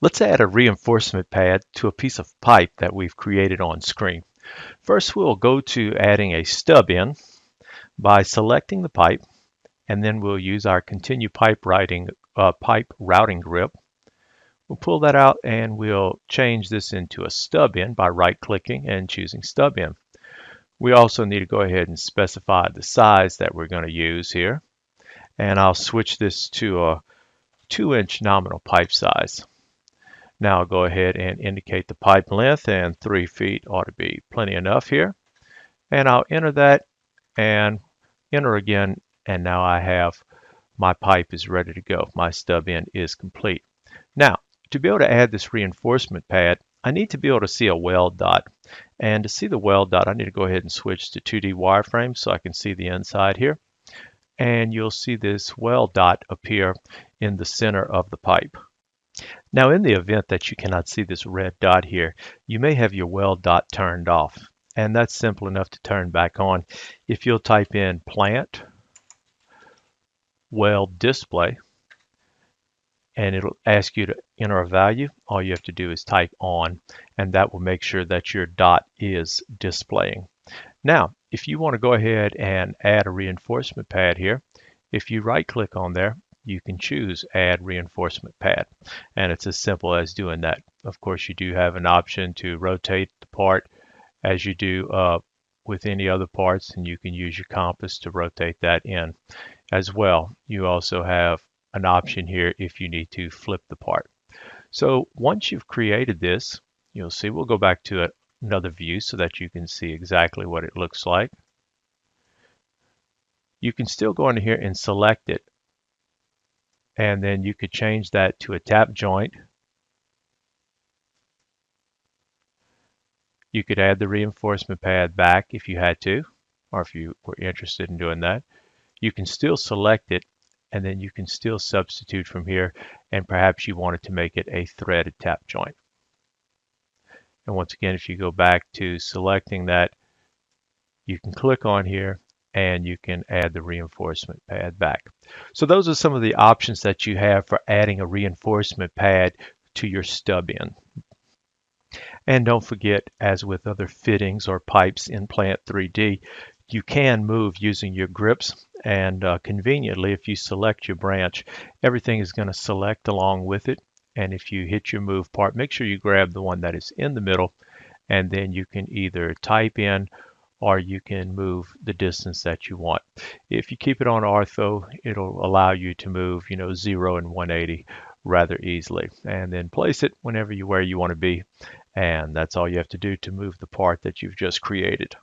Let's add a reinforcement pad to a piece of pipe that we've created on screen. First, we'll go to adding a stub in by selecting the pipe, and then we'll use our continue pipe routing grip. We'll pull that out and we'll change this into a stub in by right-clicking and choosing stub in. We also need to go ahead and specify the size that we're going to use here. And I'll switch this to a 2-inch nominal pipe size. Now I'll go ahead and indicate the pipe length, and 3 feet ought to be plenty enough here. And I'll enter that and enter again, and now I have my pipe is ready to go. My stub in is complete. Now, to be able to add this reinforcement pad, I need to be able to see a weld dot. And to see the weld dot, I need to go ahead and switch to 2D wireframe so I can see the inside here. And you'll see this weld dot appear in the center of the pipe. Now, in the event that you cannot see this red dot here, you may have your weld dot turned off. And that's simple enough to turn back on. If you'll type in plant weld display, and it'll ask you to enter a value. All you have to do is type on, and that will make sure that your dot is displaying. Now, if you want to go ahead and add a reinforcement pad here, if you right-click on there, you can choose Add Reinforcement Pad, and it's as simple as doing that. Of course, you do have an option to rotate the part as you do with any other parts, and you can use your compass to rotate that in as well. You also have an option here if you need to flip the part. So once you've created this, you'll see we'll go back to another view so that you can see exactly what it looks like. You can still go in here and select it, and then you could change that to a tap joint. You could add the reinforcement pad back if you had to, or if you were interested in doing that. You can still select it, and then you can still substitute from here, and perhaps you wanted to make it a threaded tap joint. And once again, if you go back to selecting that, you can click on here and you can add the reinforcement pad back. So those are some of the options that you have for adding a reinforcement pad to your stub in. And don't forget, as with other fittings or pipes in Plant 3D, you can move using your grips, and conveniently, if you select your branch, everything is going to select along with it. And if you hit your move part, make sure you grab the one that is in the middle, and then you can either type in or you can move the distance that you want. If you keep it on ortho, it'll allow you to move 0 and 180 rather easily, and then place it where you want to be. And that's all you have to do to move the part that you've just created.